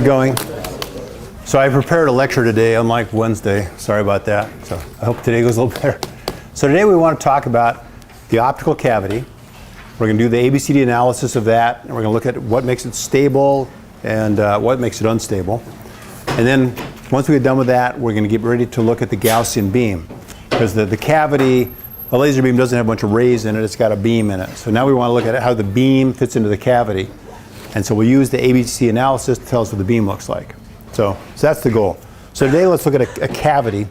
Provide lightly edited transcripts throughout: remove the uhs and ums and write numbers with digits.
Going. So I prepared a lecture today, unlike Wednesday. Sorry about that. So I hope today goes a little better. So today we want to talk about the optical cavity. We're going to do the ABCD analysis of that, and we're going to look at what makes it stable and what makes it unstable. And then once we get done with that, we're going to get ready to look at the Gaussian beam. Because the cavity, a laser beam doesn't have a bunch of rays in it, it's got a beam in it. So now we want to look at how the beam fits into the cavity. And so we'll use the ABC analysis to tell us what the beam looks like. So that's the goal. So today let's look at a cavity.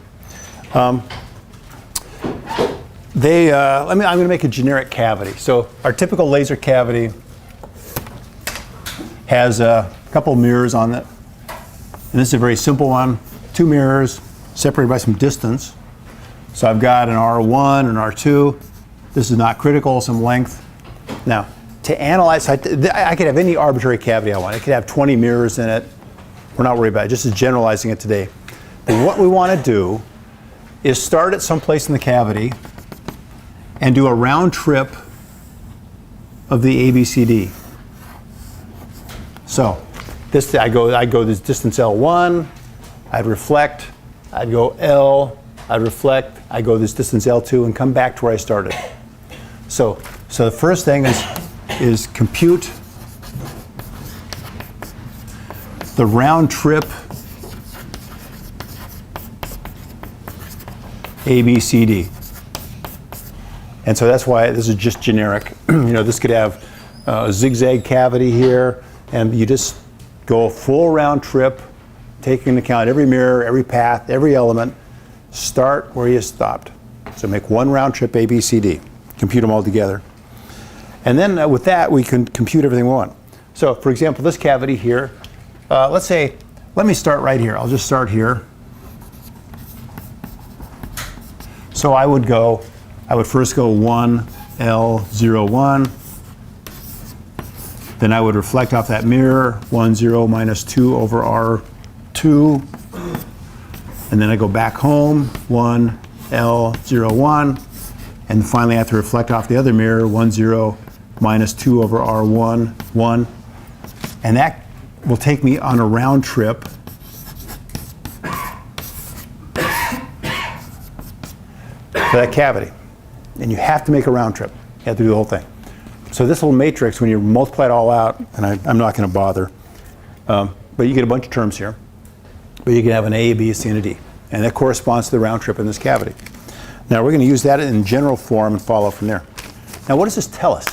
I'm going to make a generic cavity. So our typical laser cavity has a couple mirrors on it. And this is a very simple one. 2 mirrors separated by some distance. So I've got an R1 and R2. This is not critical, some length. Now, to analyze, I could have any arbitrary cavity I want. It could have 20 mirrors in it. We're not worried about it, just as generalizing it today. But what we want to do is start at some place in the cavity and do a round trip of the ABCD. So this, I go this distance L1, I'd reflect, I'd go L, I'd reflect, I go this distance L2 and come back to where I started. So the first thing is compute the round trip ABCD. And so that's why this is just generic. This could have a zigzag cavity here, and you just go a full round trip, taking into account every mirror, every path, every element, start where you stopped. So make one round trip ABCD, compute them all together. And then with that, we can compute everything we want. So for example, this cavity here, let me start right here. I'll just start here. So I would first go 1, L01. Then I would reflect off that mirror, 1, 0, minus 2 over R2. And then I go back home, 1, L01. And finally I have to reflect off the other mirror, 1, 0, minus 2 over R1, 1. And that will take me on a round trip for that cavity. And you have to make a round trip. You have to do the whole thing. So this little matrix, when you multiply it all out, and I'm not going to bother, but you get a bunch of terms here. But you can have an A, B, a C, and a D. And that corresponds to the round trip in this cavity. Now we're going to use that in general form and follow from there. Now what does this tell us?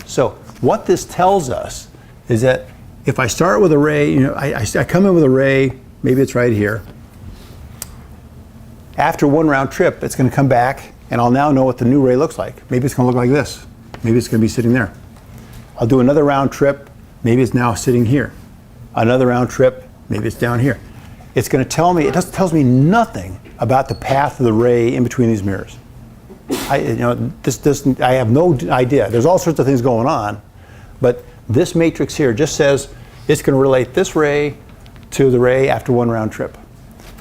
So what this tells us is that if I start with a ray, I come in with a ray, maybe it's right here. After one round trip, it's going to come back, and I'll now know what the new ray looks like. Maybe it's going to look like this. Maybe it's going to be sitting there. I'll do another round trip. Maybe it's now sitting here. Another round trip. Maybe it's down here. It's going to tell me, tells me nothing about the path of the ray in between these mirrors. I have no idea. There's all sorts of things going on, but this matrix here just says it's going to relate this ray to the ray after one round trip.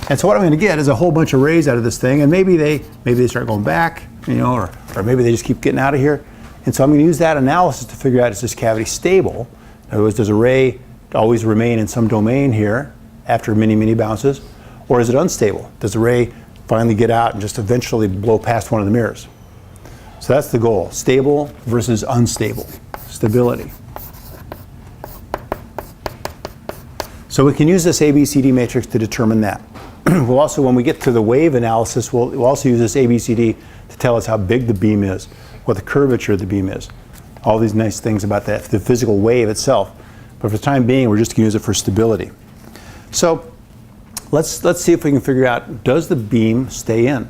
And so what I'm going to get is a whole bunch of rays out of this thing, and maybe they start going back, or maybe they just keep getting out of here. And so I'm going to use that analysis to figure out, is this cavity stable? In other words, does a ray always remain in some domain here after many, many bounces? Or is it unstable? Does the ray finally get out and just eventually blow past one of the mirrors? So that's the goal, stable versus unstable, stability. So we can use this ABCD matrix to determine that. We'll also, when we get to the wave analysis, we'll also use this ABCD to tell us how big the beam is, what the curvature of the beam is. All these nice things about that, the physical wave itself. But for the time being, we're just going to use it for stability. So let's see if we can figure out, does the beam stay in?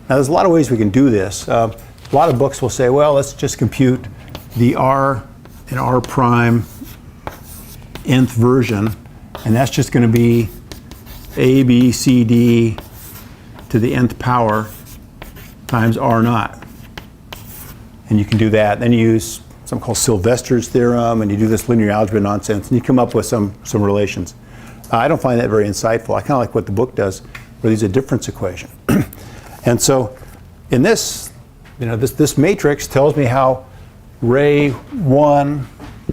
Now there's a lot of ways we can do this. A lot of books will say, well, let's just compute the R and R prime nth version, and that's just going to be A, B, C, D to the nth power times R naught. And you can do that. Then you use something called Sylvester's theorem, and you do this linear algebra nonsense, and you come up with some relations. I don't find that very insightful. I kind of like what the book does, where there's a difference equation. And so in this, this matrix tells me how ray 1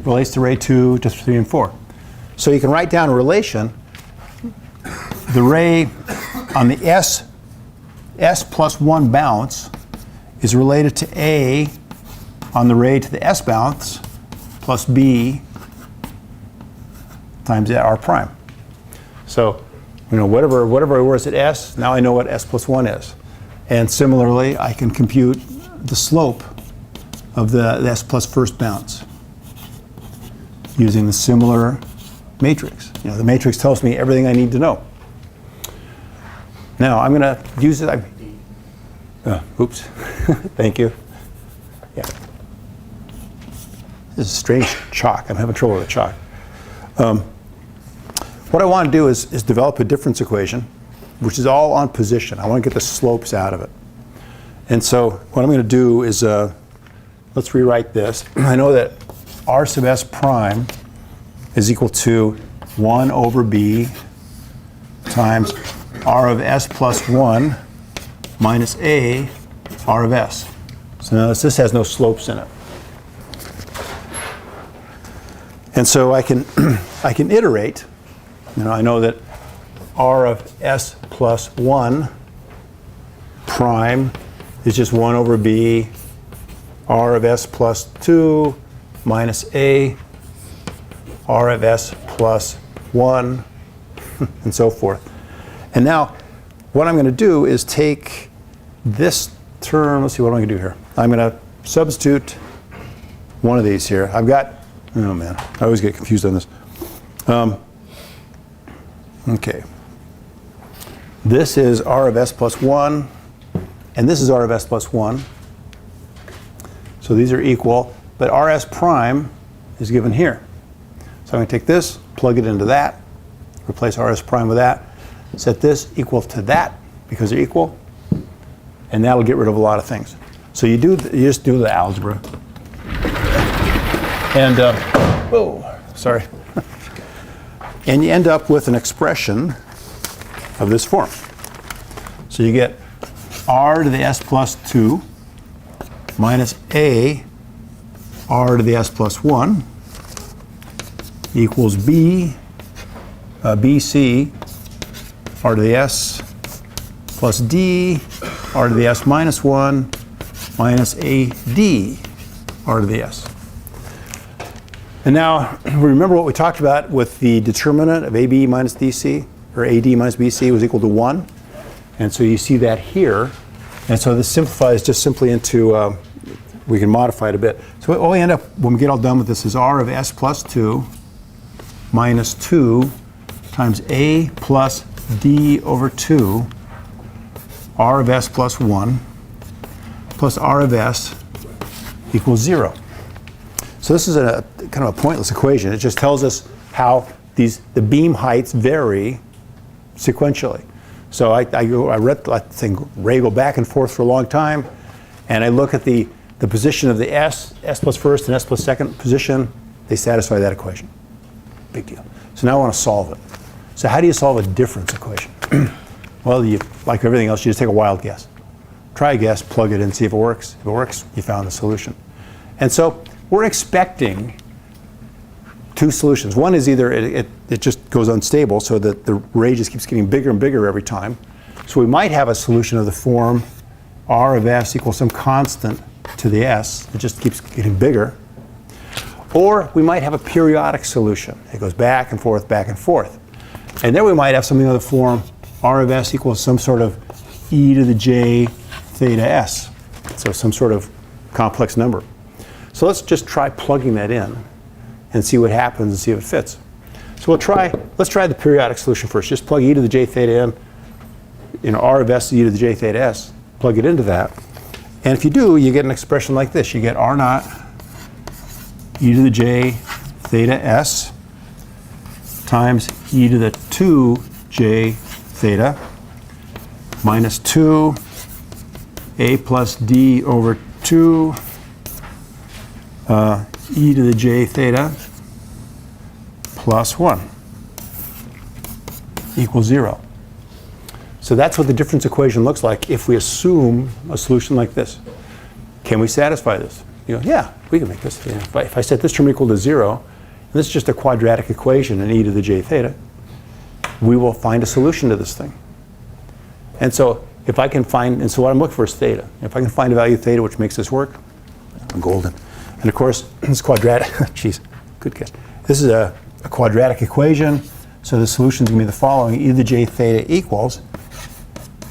relates to ray 2 to 3 and 4. So you can write down a relation. The ray on the S plus 1 bounce is related to A on the ray to the S bounce plus B times R prime. So, whatever it was at S, now I know what S plus 1 is. And similarly, I can compute the slope of the S plus first bounce using the similar matrix. The matrix tells me everything I need to know. Now I'm going to use it. Oops. Thank you. Yeah. This is strange chalk. I'm having trouble with the chalk. What I want to do is develop a difference equation, which is all on position. I want to get the slopes out of it. And so what I'm going to do is, let's rewrite this. I know that R sub S prime is equal to 1 over B times R of S plus 1 minus A R of S. So notice this has no slopes in it. And so I can iterate. I know that R of S plus 1 prime is just 1 over B R of S plus 2 minus A R of S plus 1 and so forth. And now what I'm going to do is take this term. Let's see, what am I going to do here? I'm going to substitute one of these here. I've got, oh man, I always get confused on this. Okay. This is R of S plus 1, and this is R of S plus 1. So these are equal, but RS prime is given here. So I'm going to take this, plug it into that, replace RS prime with that, set this equal to that because they're equal, and that'll get rid of a lot of things. So you just do the algebra. And, sorry. And you end up with an expression of this form. So you get R to the S plus 2 minus A R to the S plus 1 equals B, BC R to the S plus D R to the S minus 1 minus AD R to the S. And now, remember what we talked about with the determinant of AB minus DC, or AD minus BC was equal to 1. And so you see that here. And so this simplifies just simply into, we can modify it a bit. So what we end up, when we get all done with this, is R of S plus 2 minus 2 times A plus D over 2, R of S plus 1, plus R of S equals 0. So this is a kind of a pointless equation. It just tells us how the beam heights vary sequentially. So I read that thing, ray go back and forth for a long time, and I look at the position of the S plus first and S plus second position. They satisfy that equation. Big deal. So now I want to solve it. So how do you solve a difference equation? Well, like everything else, you just take a wild guess. Try a guess, plug it in, see if it works. If it works, you found the solution. And so we're expecting two solutions. One is either it just goes unstable so that the ray just keeps getting bigger and bigger every time. So we might have a solution of the form R of S equals some constant to the S. It just keeps getting bigger. Or we might have a periodic solution. It goes back and forth, back and forth. And then we might have something of the form R of S equals some sort of e to the j theta s. So some sort of complex number. So let's just try plugging that in and see what happens and see if it fits. So let's try the periodic solution first. Just plug e to the j theta in, R of S e to the j theta s, plug it into that. And if you do, you get an expression like this. You get R naught e to the j theta s times e to the 2j theta minus 2 a plus d over 2 e to the j theta plus 1 equals 0. So that's what the difference equation looks like if we assume a solution like this. Can we satisfy this? Yeah, we can make this. If I set this term equal to 0, this is just a quadratic equation in e to the j theta, we will find a solution to this thing. And so if I can find, and so what I'm looking for is theta. If I can find a value of theta which makes this work, I'm golden. And of course, this quadratic, geez, good catch. This is a quadratic equation, so the solution is going to be the following. E to the j theta equals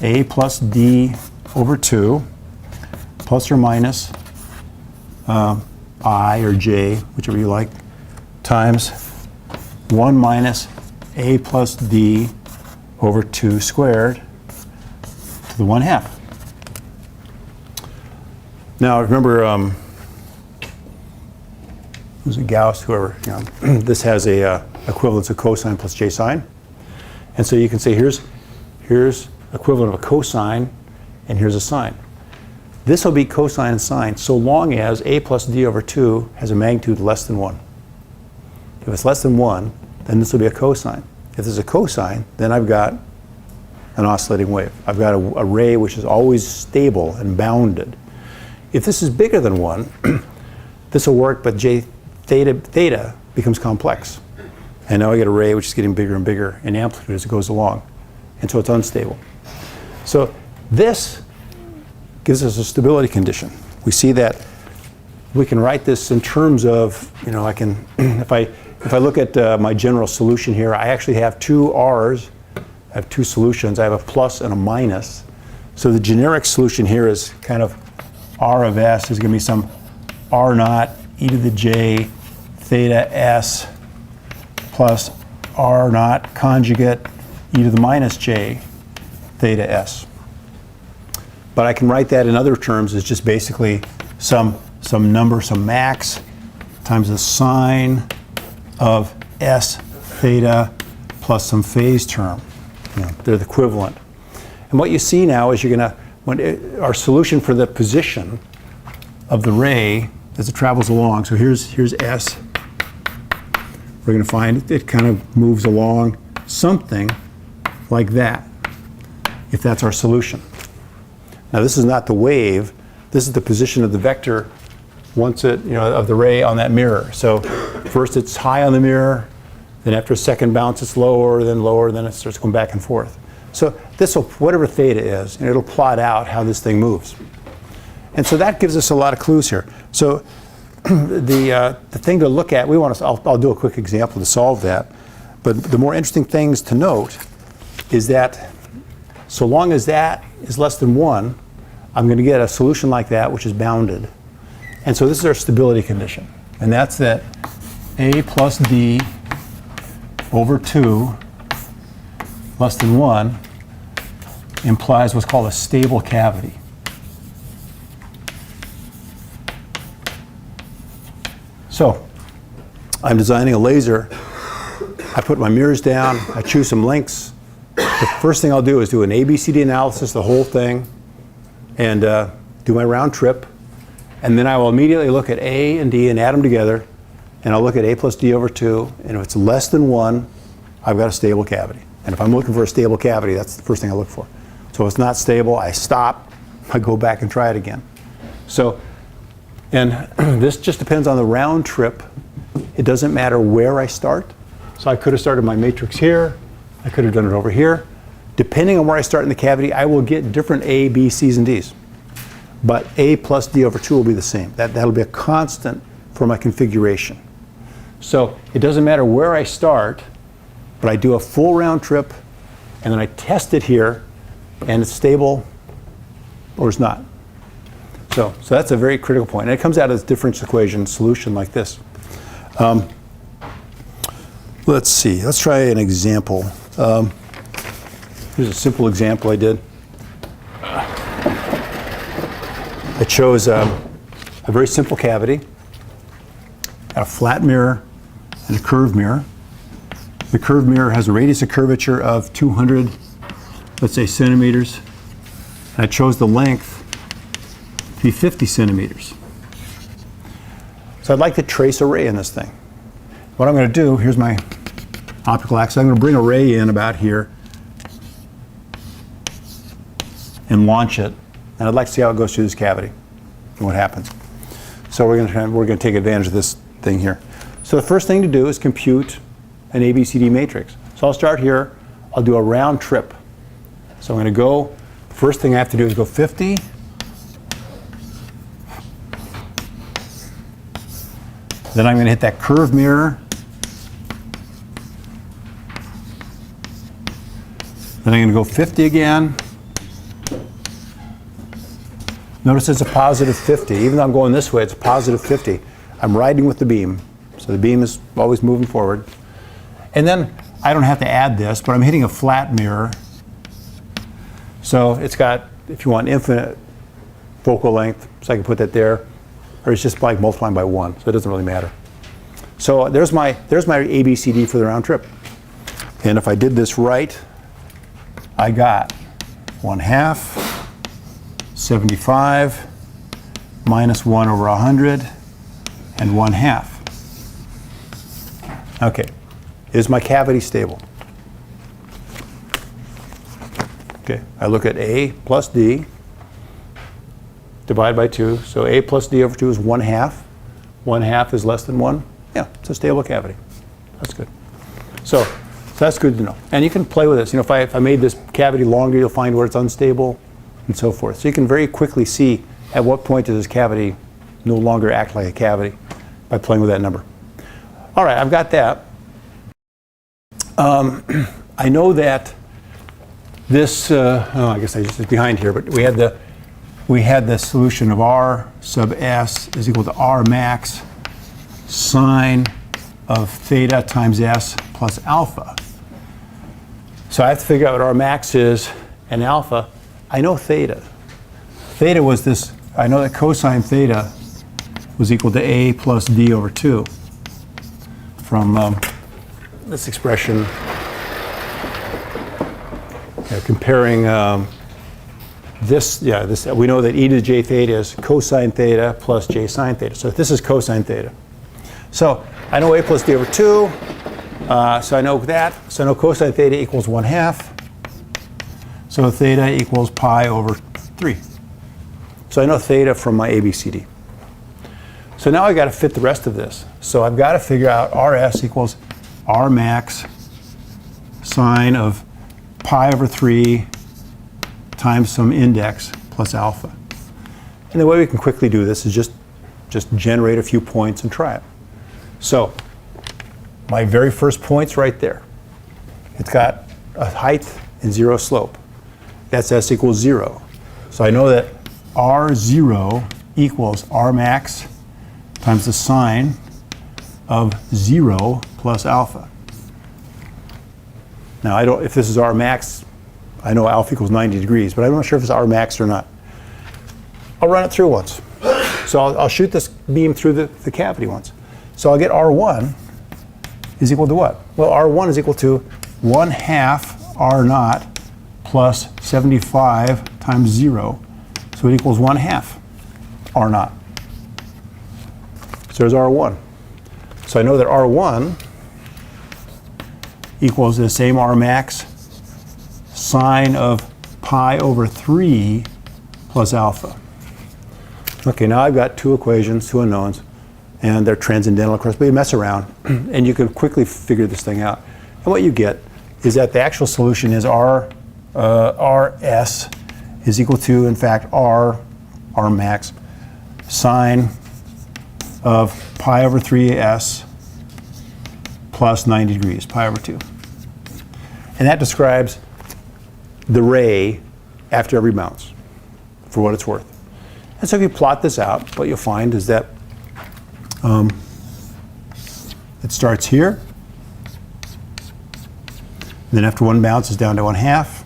a plus d over 2 plus or minus I or j, whichever you like, times 1 minus a plus d over 2 squared to the 1/2. Now remember, who's a Gauss, whoever, you know, this has a equivalence of cosine plus j sine. And so you can say here's equivalent of a cosine and here's a sine. This will be cosine and sine so long as a plus d over 2 has a magnitude less than 1. If it's less than 1, then this will be a cosine. If there's a cosine, then I've got an oscillating wave. I've got a ray which is always stable and bounded. If this is bigger than 1, this will work, but j theta becomes complex. And now I get a ray which is getting bigger and bigger in amplitude as it goes along. And so it's unstable. So this gives us a stability condition. We see that we can write this in terms of, you know, I can, if I look at my general solution here, I actually have two r's. I have two solutions. I have a plus and a minus. So the generic solution here is kind of r of s is going to be some r naught e to the j theta s plus r naught conjugate e to the minus j theta s. But I can write that in other terms as just basically some number, some max, times the sine of s theta plus some phase term. You know, they're the equivalent. And what you see now is you're going to, our solution for the position of the ray as it travels along. So here's s. We're going to find it kind of moves along something like that, if that's our solution. Now this is not the wave. This is the position of the vector once it, you know, of the ray on that mirror. So first it's high on the mirror, then after a second bounce it's lower, then it starts going back and forth. So this will, whatever theta is, and it'll plot out how this thing moves. And so that gives us a lot of clues here. So the thing to look at, I'll do a quick example to solve that. But the more interesting things to note is that so long as that is less than 1, I'm going to get a solution like that which is bounded. And so this is our stability condition. And that's that a plus d over 2 less than 1 implies what's called a stable cavity. So I'm designing a laser. I put my mirrors down. I choose some lengths. The first thing I'll do is do an ABCD analysis, the whole thing, and do my round trip. And then I will immediately look at A and D and add them together. And I'll look at A plus D over 2. And if it's less than 1, I've got a stable cavity. And if I'm looking for a stable cavity, that's the first thing I look for. So if it's not stable, I stop. I go back and try it again. So, and this just depends on the round trip. It doesn't matter where I start. So I could have started my matrix here. I could have done it over here. Depending on where I start in the cavity, I will get different A, B, C's, and D's. But A plus D over 2 will be the same. That'll be a constant for my configuration. So it doesn't matter where I start, but I do a full round trip, and then I test it here, and it's stable or it's not. So that's a very critical point. And it comes out as difference equation solution like this. Let's see. Let's try an example. Here's a simple example I did. I chose a very simple cavity, got a flat mirror and a curved mirror. The curved mirror has a radius of curvature of 200, let's say, centimeters. And I chose the length to be 50 centimeters. So I'd like to trace a ray in this thing. What I'm going to do, here's my optical axis. I'm going to bring a ray in about here and launch it. And I'd like to see how it goes through this cavity and what happens. So we're going to take advantage of this thing here. So the first thing to do is compute an ABCD matrix. So I'll start here. I'll do a round trip. So I'm going to go, first thing I have to do is go 50. Then I'm going to hit that curve mirror. Then I'm going to go 50 again. Notice it's a positive 50. Even though I'm going this way, it's a positive 50. I'm riding with the beam. So the beam is always moving forward. And then I don't have to add this, but I'm hitting a flat mirror. So it's got, if you want, infinite focal length, so I can put that there. Or it's just like multiplying by 1, so it doesn't really matter. So there's my ABCD for the round trip. And if I did this right, I got 1/2, 75, minus 1 over 100, and 1/2. Okay, is my cavity stable? Okay, I look at A plus D, divide by 2. So A plus D over 2 is 1/2. 1/2 is less than 1. Yeah, it's a stable cavity. That's good. So that's good to know. And you can play with this. You know, if I made this cavity longer, you'll find where it's unstable and so forth. So you can very quickly see at what point does this cavity no longer act like a cavity by playing with that number. All right, I've got that. I know that this, I guess it's behind here, but we had the solution of R sub S is equal to R max sine of theta times S plus alpha. So I have to figure out what R max is and alpha. I know theta. Theta was this, I know that cosine theta was equal to A plus D over 2 from this expression, comparing this, we know that e to the j theta is cosine theta plus j sine theta. So this is cosine theta. So I know A plus D over 2, so I know that. So I know cosine theta equals 1/2. So theta equals pi over 3. So I know theta from my ABCD. So now I got to fit the rest of this. So I've got to figure out RS equals R max sine of pi over 3 times some index plus alpha. And the way we can quickly do this is just generate a few points and try it. So my very first point's right there. It's got a height and 0 slope. That's S equals 0. So I know that R0 equals R max times the sine of 0 plus alpha. Now if this is R max, I know alpha equals 90 degrees, but I'm not sure if it's R max or not. I'll run it through once. So I'll shoot this beam through the cavity once. So I'll get R1 is equal to what? Well, R1 is equal to 1/2 R naught plus 75 times 0. So it equals 1/2 R naught. So there's R1. So I know that R1 equals the same R max sine of pi over 3 plus alpha. Okay, now I've got two equations, two unknowns, and they're transcendental, of course, but you mess around and you can quickly figure this thing out. And what you get is that the actual solution is RS is equal to, in fact, R max sine of pi over 3S plus 90 degrees, pi over 2. And that describes the ray after every bounce, for what it's worth. And so if you plot this out, what you'll find is that it starts here, then after one bounce is down to 1/2,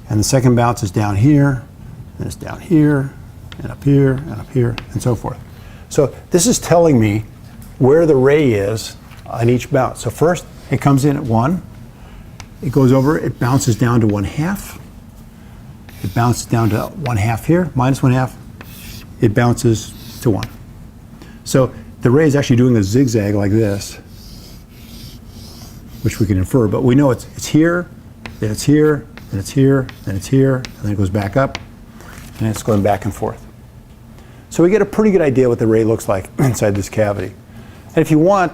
and the second bounce is down here, and it's down here, and up here, and up here, and so forth. So this is telling me where the ray is on each bounce. So first, it comes in at 1, it goes over, it bounces down to 1/2, it bounces down to 1/2 here, minus 1/2, it bounces to 1. So the ray is actually doing a zigzag like this, which we can infer, but we know it's here, then it's here, then it's here, then it's here, and then it goes back up, and it's going back and forth. So we get a pretty good idea what the ray looks like inside this cavity. And if you want,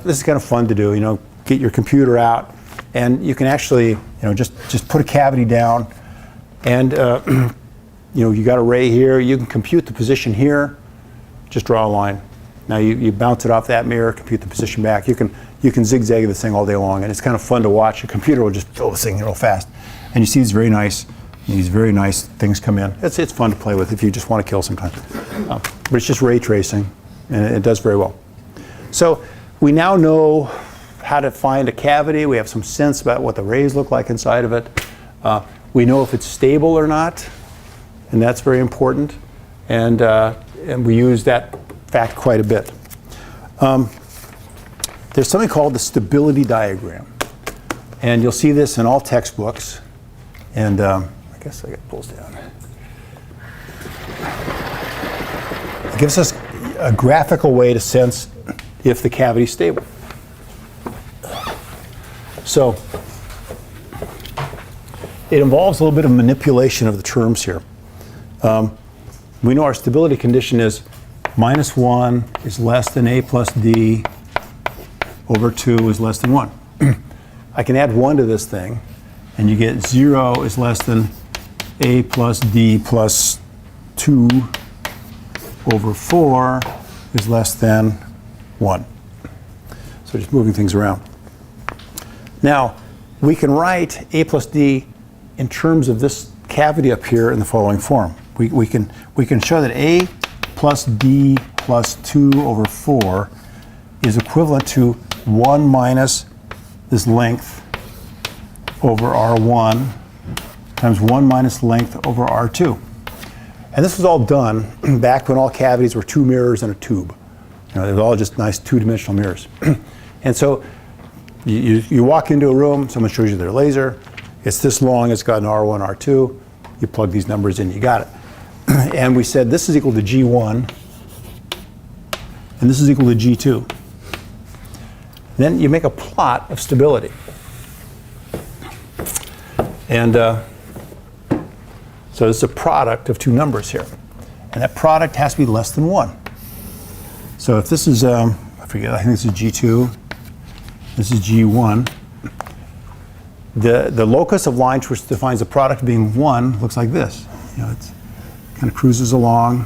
This is kind of fun to do. Get your computer out, and you can actually, just put a cavity down, and you got a ray here. You can compute the position here. Just draw a line. Now you bounce it off that mirror, compute the position back. You can zigzag this thing all day long, and it's kind of fun to watch. A computer will just fill this thing real fast, and you see these very nice things come in. It's fun to play with if you just want to kill sometimes. But it's just ray tracing, and it does very well. So we now know how to find a cavity. We have some sense about what the rays look like inside of it. We know if it's stable or not, and that's very important. And we use that fact quite a bit. There's something called the stability diagram, and you'll see this in all textbooks. And I guess I got pulls down. It gives us a graphical way to sense if the cavity is stable. So it involves a little bit of manipulation of the terms here. We know our stability condition is -1 is less than a plus d over 2 is less than 1. I can add 1 to this thing, and you get 0 is less than a plus d plus 2 over 4 is less than 1. So just moving things around. Now, we can write a plus d in terms of this cavity up here in the following form. We can show that a plus d plus 2 over 4 is equivalent to 1 minus this length over R1 times 1 minus length over R2. And this was all done back when all cavities were 2 mirrors and a tube. They were all just nice two-dimensional mirrors. And so you walk into a room, someone shows you their laser, it's this long, it's got an R1, R2, you plug these numbers in, you got it. And we said this is equal to G1, and this is equal to G2. Then you make a plot of stability. And so it's a product of two numbers here. And that product has to be less than 1. So if this is, I forget, I think this is G2, this is G1. The locus of lines which defines the product being 1 looks like this. It's kind of cruises along.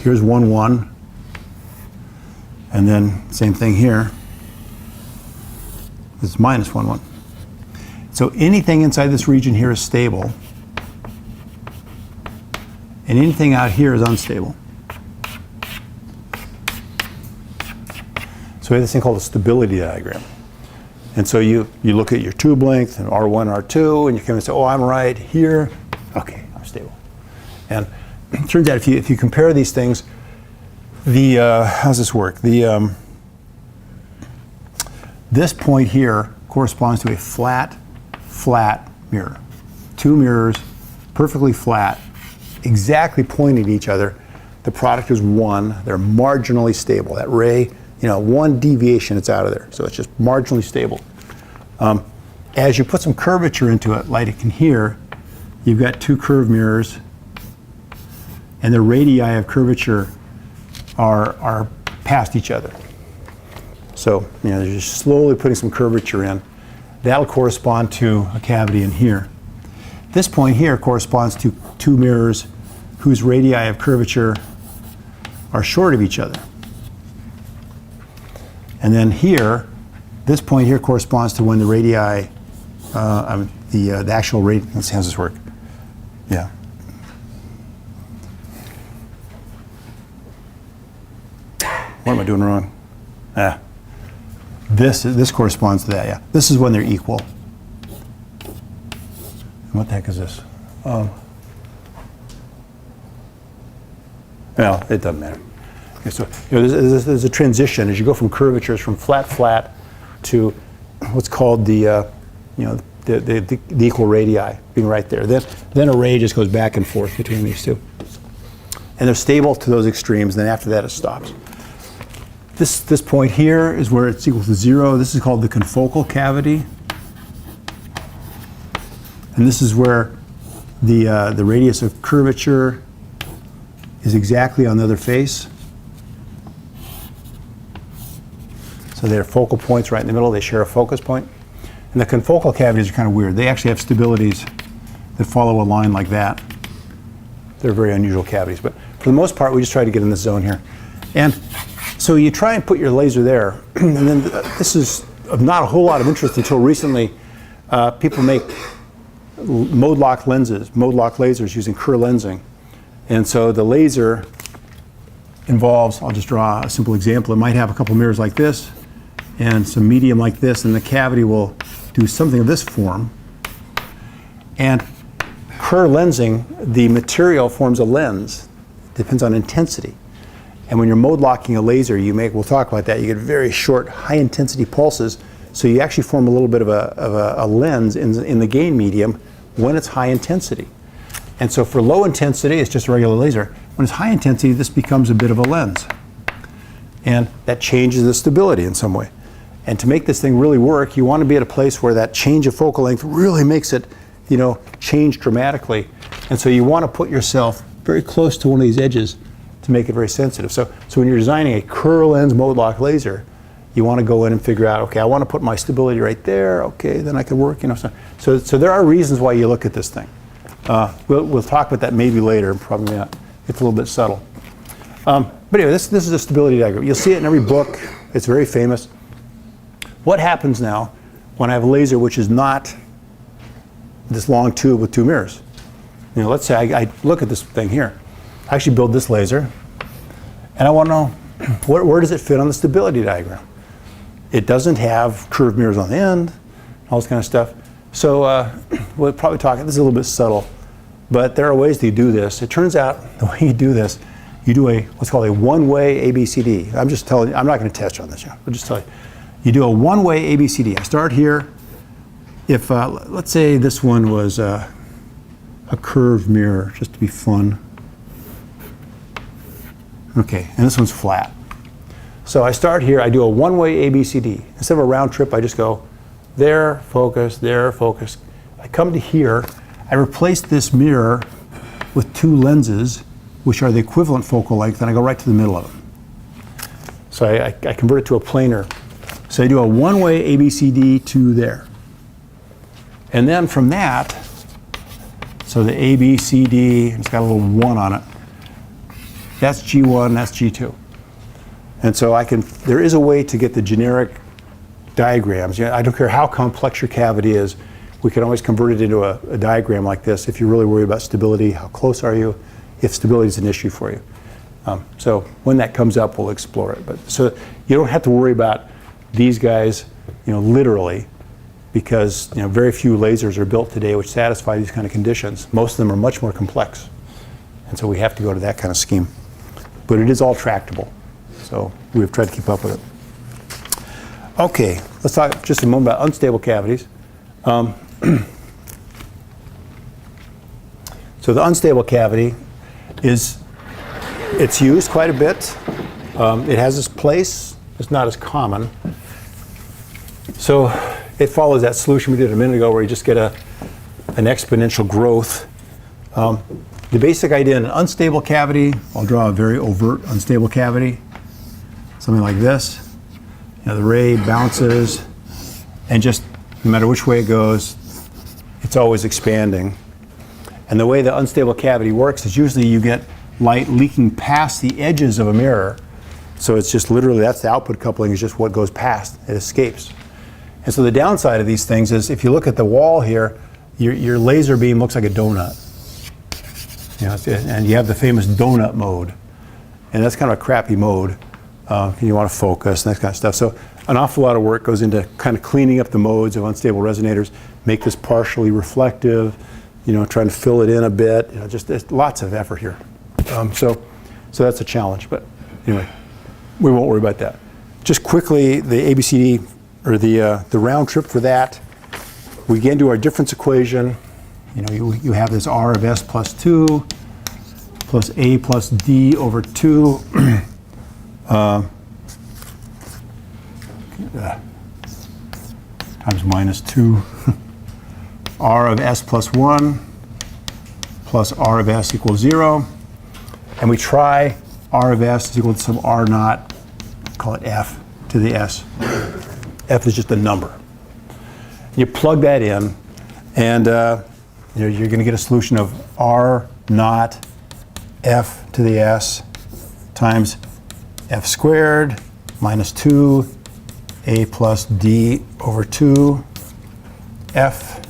Here's 1, 1. And then same thing here. This is minus 1, 1. So anything inside this region here is stable. And anything out here is unstable. So we have this thing called a stability diagram. And so you look at your tube length and R1, R2, and you come and say, oh, I'm right here. Okay, I'm stable. And it turns out if you compare these things, how does this work? This point here corresponds to a flat mirror. Two mirrors, perfectly flat, exactly pointing at each other. The product is 1. They're marginally stable. That ray, 1 deviation, it's out of there. So it's just marginally stable. As you put some curvature into it, like in here, you've got 2 curved mirrors, and the radii of curvature are past each other. So you're just slowly putting some curvature in. That'll correspond to a cavity in here. This point here corresponds to 2 mirrors whose radii of curvature are short of each other. And then here, this point here corresponds to when the radii, the actual radii, let's see how does this work. Yeah. What am I doing wrong? This corresponds to that, yeah. This is when they're equal. And what the heck is this? Well, it doesn't matter. Okay, so there's a transition as you go from curvatures from flat to what's called the equal radii being right there. Then a ray just goes back and forth between these two. And they're stable to those extremes, and then after that it stops. This point here is where it's equal to 0. This is called the confocal cavity. And this is where the radius of curvature is exactly on the other face. So their focal point's right in the middle. They share a focus point. And the confocal cavities are kind of weird. They actually have stabilities that follow a line like that. They're very unusual cavities. But for the most part, we just try to get in this zone here. And so you try and put your laser there. And then this is not a whole lot of interest until recently. People make mode lock lenses, mode lock lasers using Kerr lensing. And so the laser involves, I'll just draw a simple example. It might have a couple mirrors like this and some medium like this, and the cavity will do something of this form. And Kerr lensing, the material forms a lens. It depends on intensity. And when you're mode locking a laser, we'll talk about that, you get very short, high intensity pulses. So you actually form a little bit of a lens in the gain medium when it's high intensity. And so for low intensity, it's just a regular laser. When it's high intensity, this becomes a bit of a lens. And that changes the stability in some way. And to make this thing really work, you want to be at a place where that change of focal length really makes it, change dramatically. And so you want to put yourself very close to one of these edges to make it very sensitive. So when you're designing a Kerr lens mode lock laser, you want to go in and figure out, okay, I want to put my stability right there. Okay, then I can work. So there are reasons why you look at this thing. We'll talk about that maybe later. Probably not. It's a little bit subtle. But anyway, this is a stability diagram. You'll see it in every book. It's very famous. What happens now when I have a laser which is not this long tube with two mirrors? Let's say I look at this thing here. I actually build this laser, and I want to know where does it fit on the stability diagram? It doesn't have curved mirrors on the end, all this kind of stuff. So we'll probably talk, this is a little bit subtle, but there are ways to do this. It turns out the way you do this, you do what's called a one-way ABCD. I'm just telling you, I'm not going to test you on this yet. I'll just tell you. You do a one-way ABCD. I start here. If, let's say this one was a curved mirror, just to be fun. Okay, and this one's flat. So I start here, I do a one-way ABCD. Instead of a round trip, I just go there, focus, there, focus. I come to here, I replace this mirror with two lenses, which are the equivalent focal length, and I go right to the middle of them. So I convert it to a planar. So I do a one-way ABCD to there. And then from that, so the ABCD, it's got a little 1 on it. That's G1, that's G2. And so there is a way to get the generic diagrams. I don't care how complex your cavity is, we can always convert it into a diagram like this if you're really worried about stability, how close are you, if stability is an issue for you. So when that comes up, we'll explore it. But so you don't have to worry about these guys, literally, because very few lasers are built today which satisfy these kind of conditions. Most of them are much more complex. And so we have to go to that kind of scheme. But it is all tractable. So we've tried to keep up with it. Okay, let's talk just a moment about unstable cavities. So the unstable cavity it's used quite a bit. It has its place. It's not as common. So it follows that solution we did a minute ago where you just get an exponential growth. The basic idea in an unstable cavity, I'll draw a very overt unstable cavity, something like this. The ray bounces, and just no matter which way it goes, it's always expanding. And the way the unstable cavity works is usually you get light leaking past the edges of a mirror. So it's just literally, that's the output coupling, is just what goes past, it escapes. And so the downside of these things is if you look at the wall here, your laser beam looks like a donut. And you have the famous donut mode. And that's kind of a crappy mode. You want to focus and that kind of stuff. So an awful lot of work goes into kind of cleaning up the modes of unstable resonators, make this partially reflective, trying to fill it in a bit. Just there's lots of effort here. So that's a challenge. But anyway, we won't worry about that. Just quickly, the ABCD, or the round trip for that, we again do our difference equation. You have this R of S plus 2 plus A plus D over 2 times minus 2 R of S plus 1 plus R of S equals 0. And we try R of S is equal to some R naught, call it F, to the s. F is just a number. You plug that in, and you're going to get a solution of r naught f to the s times f squared minus 2 a plus d over 2 f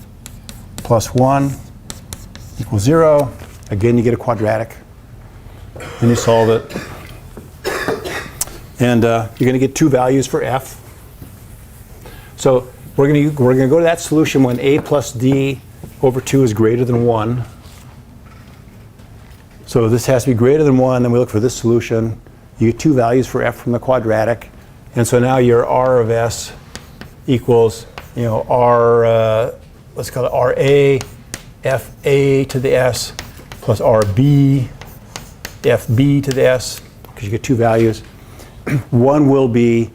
plus 1 equals 0. Again, you get a quadratic. Then you solve it. And you're going to get two values for f. So we're going to go to that solution when a plus d over 2 is greater than 1. So this has to be greater than 1. Then we look for this solution. You get two values for f from the quadratic. And so now your r of s equals, r, let's call it ra fa to the s plus rb fb to the s, because you get two values. One will be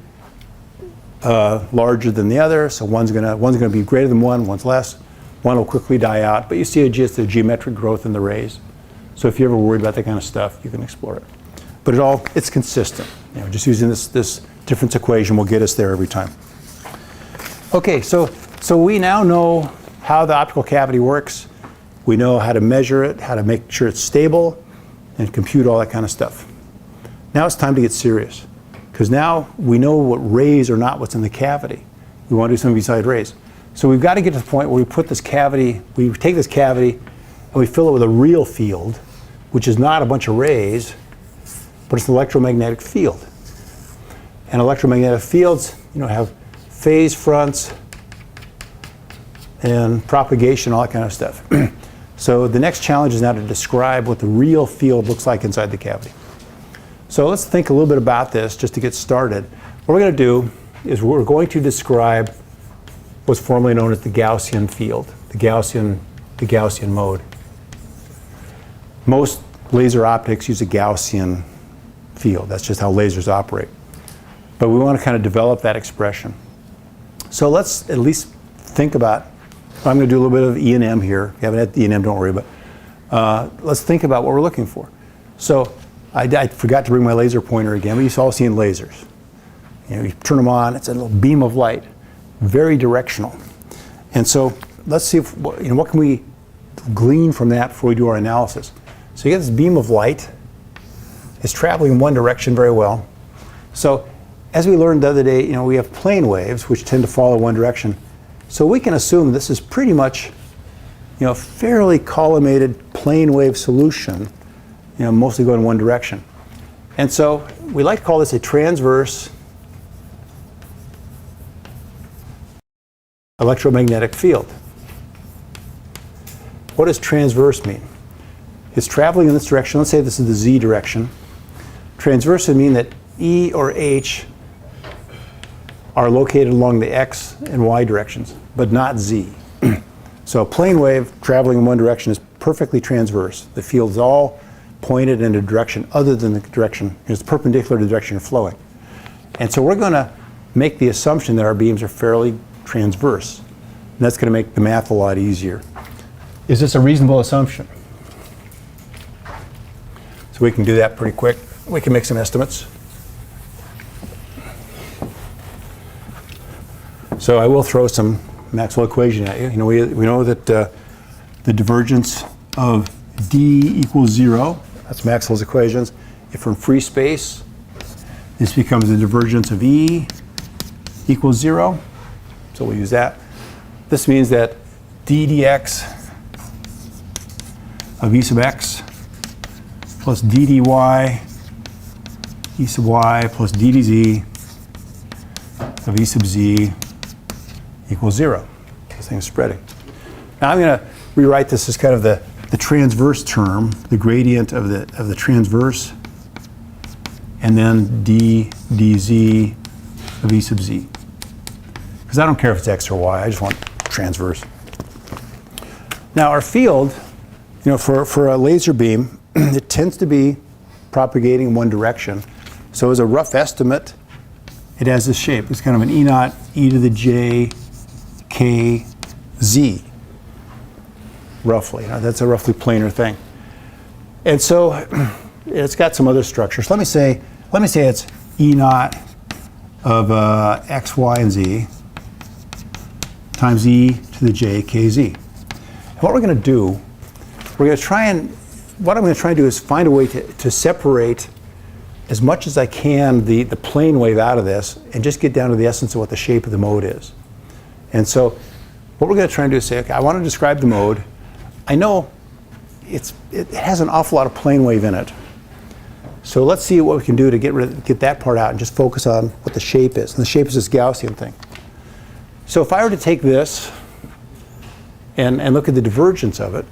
larger than the other, so one's gonna be greater than one, one's less. One will quickly die out, but you see just the geometric growth in the rays. So if you're ever worried about that kind of stuff, you can explore it. But it's consistent. Just using this difference equation will get us there every time. Okay, so we now know how the optical cavity works. We know how to measure it, how to make sure it's stable, and compute all that kind of stuff. Now it's time to get serious, because now we know what rays are not what's in the cavity. We want to do something besides rays. So we've got to get to the point where we put this cavity, we take this cavity and we fill it with a real field, which is not a bunch of rays, but it's an electromagnetic field. And electromagnetic fields, have phase fronts and propagation, all that kind of stuff. So the next challenge is now to describe what the real field looks like inside the cavity. So let's think a little bit about this just to get started. What we're going to do is we're going to describe what's formerly known as the Gaussian field, the Gaussian mode. Most laser optics use a Gaussian field. That's just how lasers operate. But we want to kind of develop that expression. So let's at least think about, I'm going to do a little bit of E&M here. If you haven't had E&M, don't worry, but let's think about what we're looking for. So I forgot to bring my laser pointer again, but you've all seen lasers. You turn them on, it's a little beam of light, very directional. And so let's see if, what can we glean from that before we do our analysis. So you get this beam of light. It's traveling in one direction very well. So as we learned the other day, we have plane waves which tend to follow one direction. So we can assume this is pretty much, a fairly collimated plane wave solution, mostly going in one direction. And so we like to call this a transverse electromagnetic field. What does transverse mean? It's traveling in this direction. Let's say this is the z direction. Transverse would mean that E or H are located along the x and y directions, but not z. So a plane wave traveling in one direction is perfectly transverse. The field is all pointed in a direction other than the direction, it's perpendicular to the direction you're flowing. And so we're going to make the assumption that our beams are fairly transverse. And that's going to make the math a lot easier. Is this a reasonable assumption? So we can do that pretty quick. We can make some estimates. So I will throw some Maxwell equation at you. We know that the divergence of D equals 0. That's Maxwell's equations. If we're in free space, this becomes the divergence of E equals 0. So we'll use that. This means that d dx of E sub x plus d dy E sub y plus d dz of E sub z equals 0. This thing's spreading. Now I'm going to rewrite this as kind of the transverse term, the gradient of the transverse, and then d dz of E sub z. Because I don't care if it's x or y, I just want transverse. Now our field, for a laser beam, it tends to be propagating in one direction. So as a rough estimate, it has this shape. It's kind of an E naught e to the j k z, roughly. That's a roughly planar thing. And so it's got some other structures. Let me say it's E naught of x, y, and z times e to the j kz. And what we're going to do, what I'm going to try and do is find a way to separate as much as I can the plane wave out of this and just get down to the essence of what the shape of the mode is. And so what we're going to try and do is say, okay, I want to describe the mode. I know it has an awful lot of plane wave in it. So let's see what we can do to get that part out and just focus on what the shape is. And the shape is this Gaussian thing. So if I were to take this and look at the divergence of it,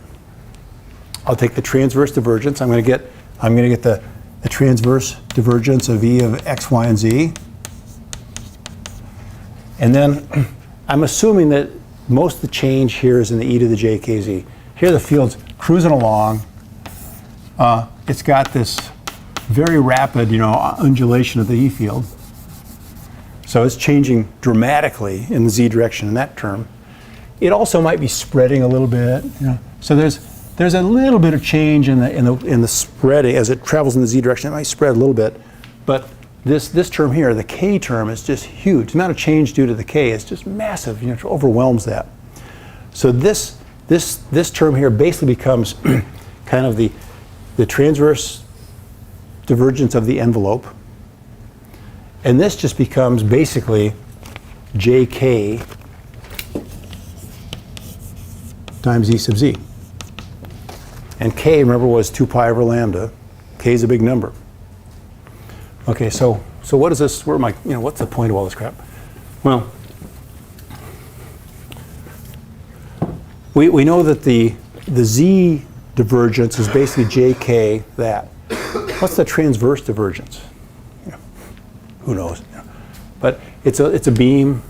I'll take the transverse divergence. I'm going to get the transverse divergence of E of x, y, and z. And then I'm assuming that most of the change here is in the e to the j kz. Here the field's cruising along. It's got this very rapid, undulation of the E field. So it's changing dramatically in the z direction in that term. It also might be spreading a little bit. So there's a little bit of change in the spreading as it travels in the z direction. It might spread a little bit, but this term here, the k term, is just huge. The amount of change due to the k is just massive. It overwhelms that. So this term here basically becomes kind of the transverse divergence of the envelope, and this just becomes basically jk times e sub z. And k, remember, was 2 pi over lambda. K is a big number. Okay, so what is this? Where am I? What's the point of all this crap? Well, we know that the z divergence is basically jk that. What's the transverse divergence? Who knows? But it's a beam.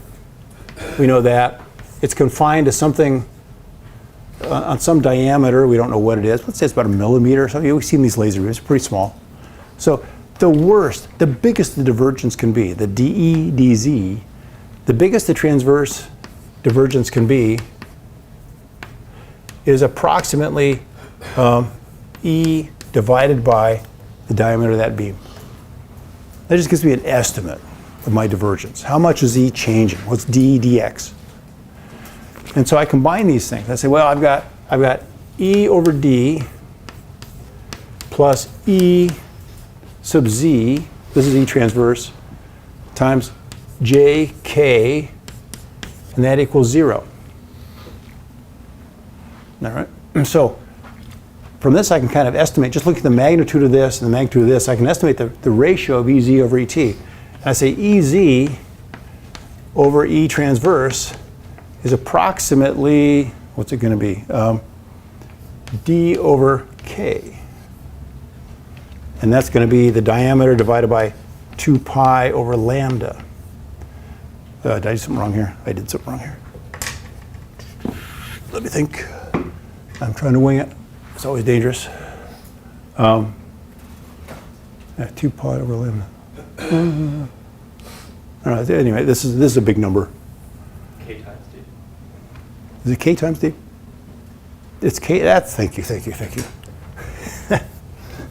We know that. It's confined to something on some diameter. We don't know what it is. Let's say it's about a millimeter or something. We've seen these laser beams, pretty small. So the biggest the divergence can be, the dE dz, the biggest the transverse divergence can be is approximately E divided by the diameter of that beam. That just gives me an estimate of my divergence. How much is E changing? What's dE dx? And so I combine these things. I say, well, I've got E over d plus E sub z, this is E transverse, times jk, and that equals 0. All right? So from this I can kind of estimate, just look at the magnitude of this and the magnitude of this, I can estimate the ratio of Ez over Et. And I say Ez over E transverse is approximately, what's it going to be? D over K. And that's going to be the diameter divided by 2 pi over lambda. Did I do something wrong here? I did something wrong here. Let me think. I'm trying to wing it. It's always dangerous. 2 pi over lambda. All right, anyway, this is a big number. K times D. Is it K times D? It's K. Thank you.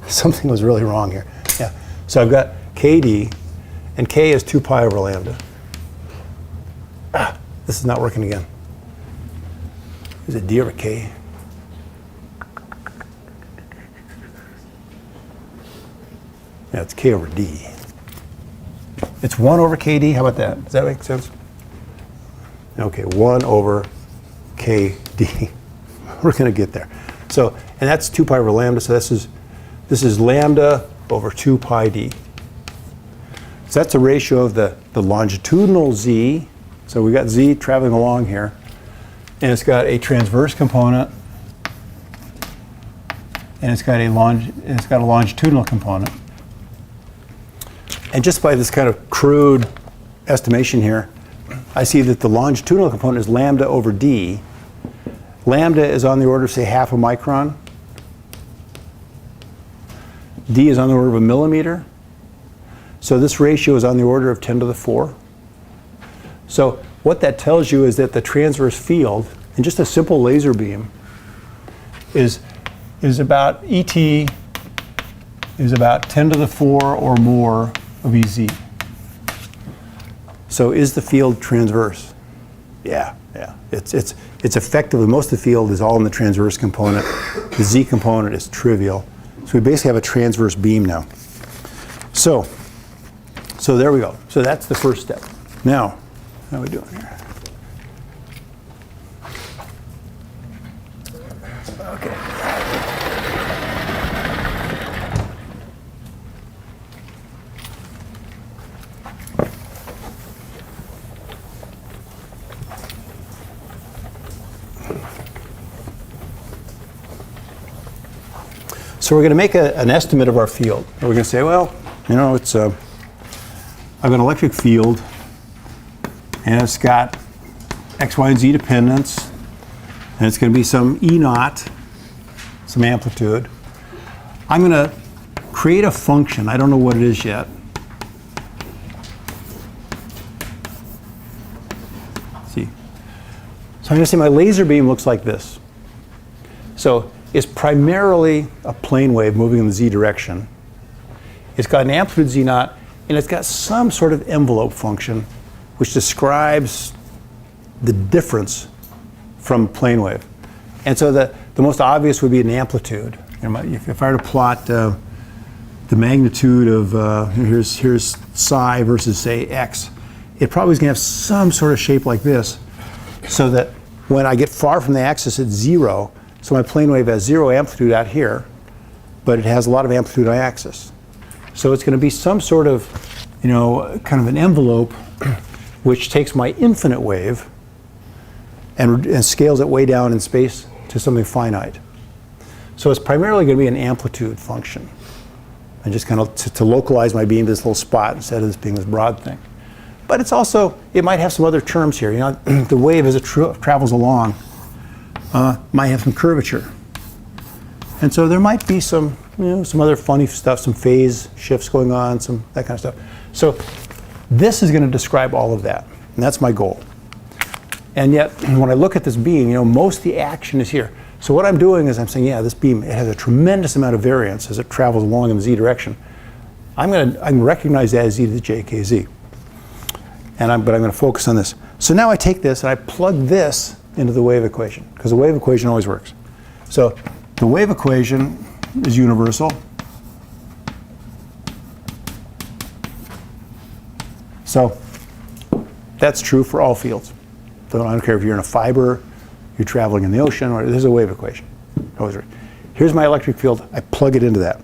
Something was really wrong here. Yeah. So I've got KD, and K is 2 pi over lambda. This is not working again. Is it D over K? Yeah, it's K over D. It's 1 over KD. How about that? Does that make sense? Okay, 1 over KD. We're going to get there. So, and that's 2 pi over lambda. So this is lambda over 2 pi d. So that's a ratio of the longitudinal z. So we've got z traveling along here, and it's got a transverse component, and it's got a longitudinal component. And just by this kind of crude estimation here, I see that the longitudinal component is lambda over d. Lambda is on the order of, say, half a micron. D is on the order of a millimeter. So this ratio is on the order of 10 to the 4. So what that tells you is that the transverse field in just a simple laser beam is about ET is about 10 to the 4 or more of EZ. So is the field transverse? Yeah. It's effectively, most of the field is all in the transverse component. The Z component is trivial. So we basically have a transverse beam now. So there we go. So that's the first step. Now, how are we doing here? Okay. So we're going to make an estimate of our field. We're going to say, well, it's I've got an electric field, and it's got X, Y, and Z dependence, and it's going to be some E naught, some amplitude. I'm going to create a function. I don't know what it is yet. Let's see. So I'm going to say my laser beam looks like this. So it's primarily a plane wave moving in the Z direction. It's got an amplitude Z naught, and it's got some sort of envelope function which describes the difference from plane wave. And so the most obvious would be an amplitude. If I were to plot the magnitude of, here's psi versus, say, x, it probably is going to have some sort of shape like this, so that when I get far from the axis, it's 0. So my plane wave has 0 amplitude out here, but it has a lot of amplitude on the axis. So it's going to be some sort of, kind of an envelope which takes my infinite wave and scales it way down in space to something finite. So it's primarily going to be an amplitude function. And just kind of to localize my beam to this little spot instead of this being this broad thing. But it's also, it might have some other terms here. The wave as it travels along might have some curvature. And so there might be some, some other funny stuff, some phase shifts going on, some that kind of stuff. So this is going to describe all of that, and that's my goal. And yet, when I look at this beam, most of the action is here. So what I'm doing is I'm saying, yeah, this beam, it has a tremendous amount of variance as it travels along in the Z direction. I'm going to recognize that as Z to the j kz. But I'm going to focus on this. So now I take this and I plug this into the wave equation, because the wave equation always works. So the wave equation is universal. So that's true for all fields. So I don't care if you're in a fiber, you're traveling in the ocean, or there's a wave equation. Always works. Here's my electric field. I plug it into that.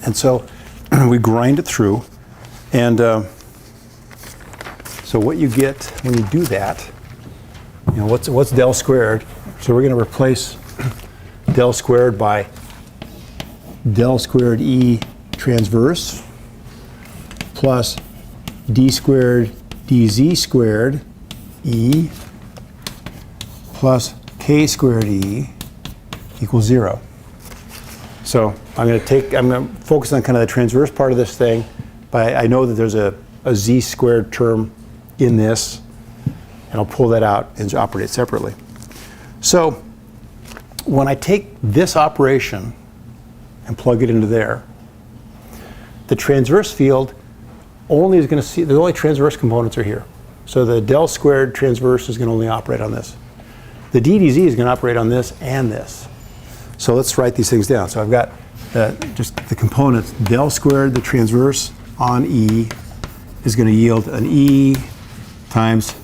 And so we grind it through. And so what you get when you do that, what's del squared? So we're going to replace del squared by del squared E transverse plus d squared dz squared E plus k squared E equals 0. So I'm going to focus on kind of the transverse part of this thing, but I know that there's a z squared term in this, and I'll pull that out and operate it separately. So when I take this operation and plug it into there, the transverse field only is going to see, the only transverse components are here. So the del squared transverse is going to only operate on this. The ddz is going to operate on this and this. So let's write these things down. So I've got just the components. Del squared, the transverse on E, is going to yield an E times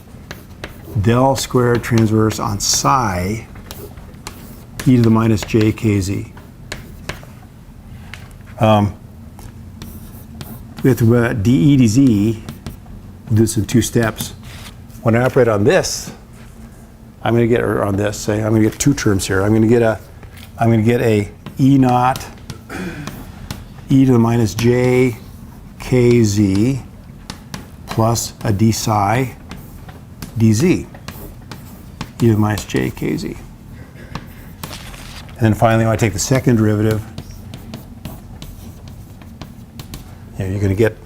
del squared transverse on psi e to the minus j kz. We have to dE dz. We'll do this in 2 steps. When I operate on this, I'm going to get, or on this, say, I'm going to get 2 terms here. I'm going to get a E naught e to the minus j kz plus a d psi dz e to the minus j kz. And then finally, when I take the second derivative, you're going to get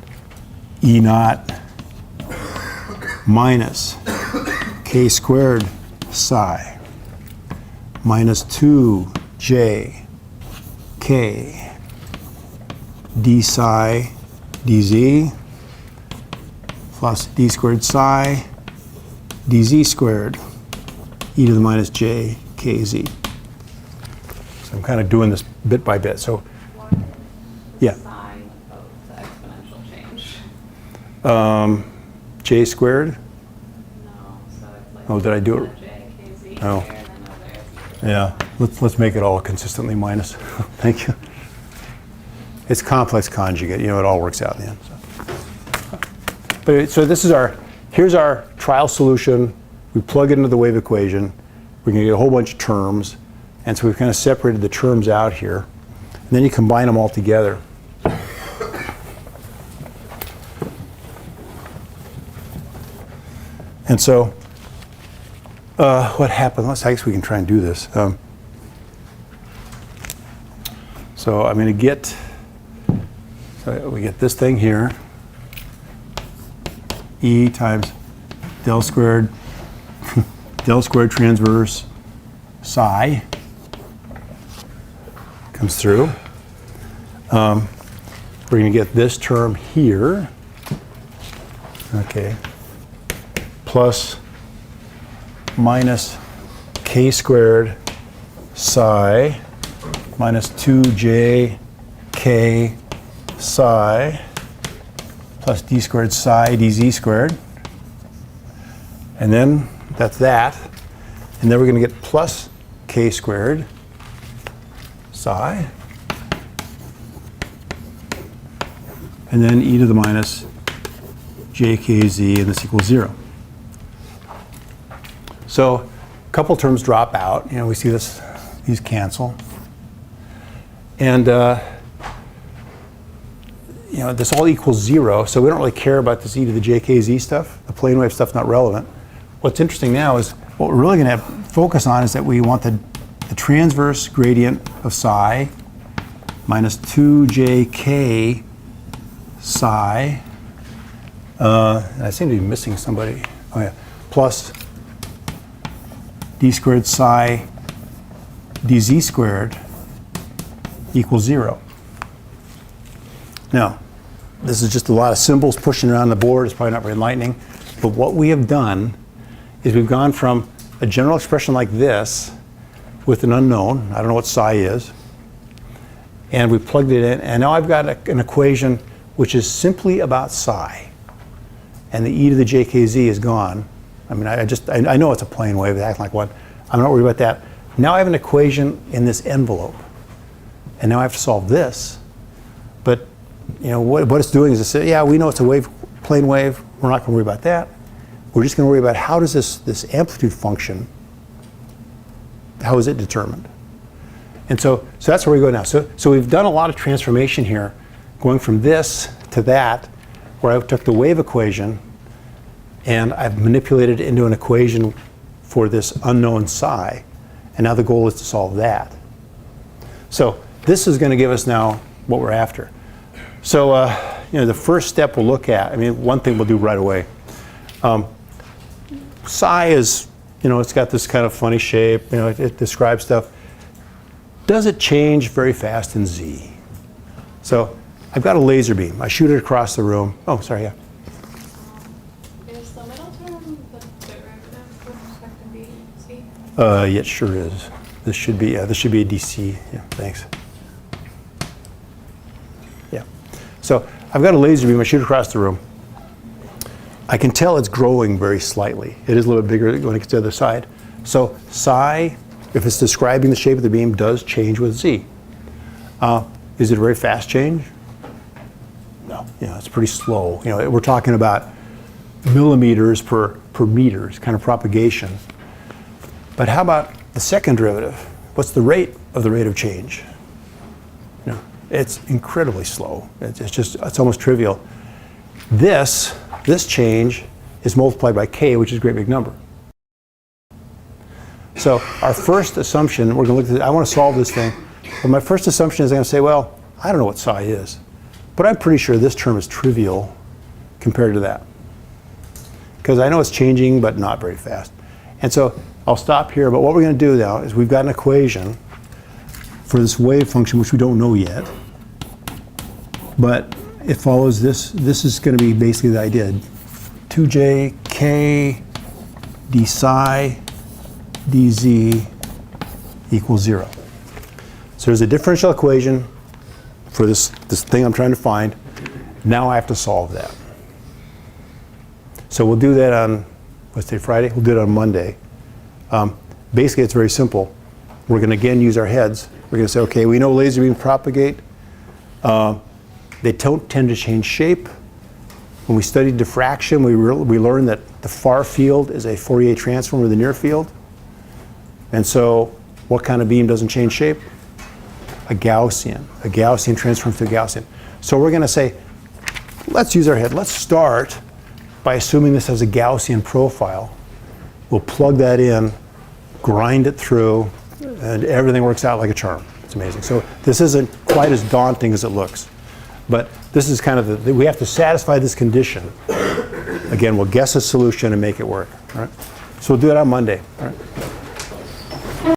E naught minus k squared psi minus 2j k d psi dz plus d squared psi dz squared e to the minus j kz. So I'm kind of doing this bit by bit. So What is yeah. the sign of the exponential change? J squared. No, so it's like Oh, did I do it? J, KZ Oh. here, and then over Yeah, let's make it all consistently minus. Thank you. It's complex conjugate, you know, it all works out in the end. So. But so this is here's our trial solution. We plug it into the wave equation. We're going to get a whole bunch of terms. And so we've kind of separated the terms out here. And then you combine them all together. And so what happened? I guess we can try and do this. So I'm going to get, so we get this thing here, E times del squared transverse psi comes through. We're going to get this term here, okay, plus minus k squared psi minus 2j k psi plus d squared psi dz squared. And then that's that. And then we're going to get plus k squared psi. And then e to the minus jkz, and this equals 0. So a couple terms drop out. You know, we see this, these cancel. And you know, this all equals 0, so we don't really care about this e to the jkz stuff. The plane wave stuff's not relevant. What's interesting now is what we're really going to focus on is that we want the transverse gradient of psi minus 2jk psi. I seem to be missing somebody. Oh yeah, plus d squared psi dz squared equals 0. Now, this is just a lot of symbols pushing around the board. It's probably not very enlightening. But what we have done is we've gone from a general expression like this with an unknown, I don't know what psi is, and we plugged it in, and now I've got an equation which is simply about psi. And the e to the jkz is gone. I mean, I know it's a plane wave, it's acting like one. I'm not worried about that. Now I have an equation in this envelope. And now I have to solve this. But you know, what it's doing is it says, yeah, we know it's a wave, plane wave. We're not going to worry about that. We're just going to worry about how does this amplitude function, how is it determined? And so that's where we go now. So we've done a lot of transformation here, going from this to that, where I took the wave equation and I've manipulated it into an equation for this unknown psi. And now the goal is to solve that. So this is going to give us now what we're after. So you know, the first step we'll look at, I mean, one thing we'll do right away. Psi is, you know, it's got this kind of funny shape, you know, it describes stuff. Does it change very fast in Z? So I've got a laser beam. I shoot it across the room. Oh, sorry, yeah. Is the middle term the derivative with respect to B, C? Yeah, it sure is. This should be a DC. Yeah, thanks. Yeah. So I've got a laser beam. I shoot across the room. I can tell it's growing very slightly. It is a little bit bigger when it gets to the other side. So psi, if it's describing the shape of the beam, does change with Z. Is it a very fast change? No. You know, it's pretty slow. You know, we're talking about millimeters per meters kind of propagation. But how about the second derivative? What's the rate of the rate of change? You know, it's incredibly slow. It's almost trivial. This change is multiplied by k, which is a great big number. So our first assumption, we're going to look at, I want to solve this thing. But my first assumption is I'm going to say, well, I don't know what psi is. But I'm pretty sure this term is trivial compared to that. Because I know it's changing, but not very fast. And so I'll stop here. But what we're going to do now is we've got an equation for this wave function, which we don't know yet. But it follows this. This is going to be basically the idea. 2j k d psi dz equals 0. So there's a differential equation for this thing I'm trying to find. Now I have to solve that. So we'll do that on, what's today, Friday? We'll do it on Monday. Basically, it's very simple. We're going to again use our heads. We're going to say, okay, we know laser beams propagate. They don't tend to change shape. When we studied diffraction, we learned that the far field is a Fourier transform of the near field. And so what kind of beam doesn't change shape? A Gaussian. A Gaussian transforms to a Gaussian. So we're going to say, let's use our head. Let's start by assuming this has a Gaussian profile. We'll plug that in, grind it through, and everything works out like a charm. It's amazing. So this isn't quite as daunting as it looks. But this is kind of we have to satisfy this condition. Again, we'll guess a solution and make it work. All right? So we'll do it on Monday. All right?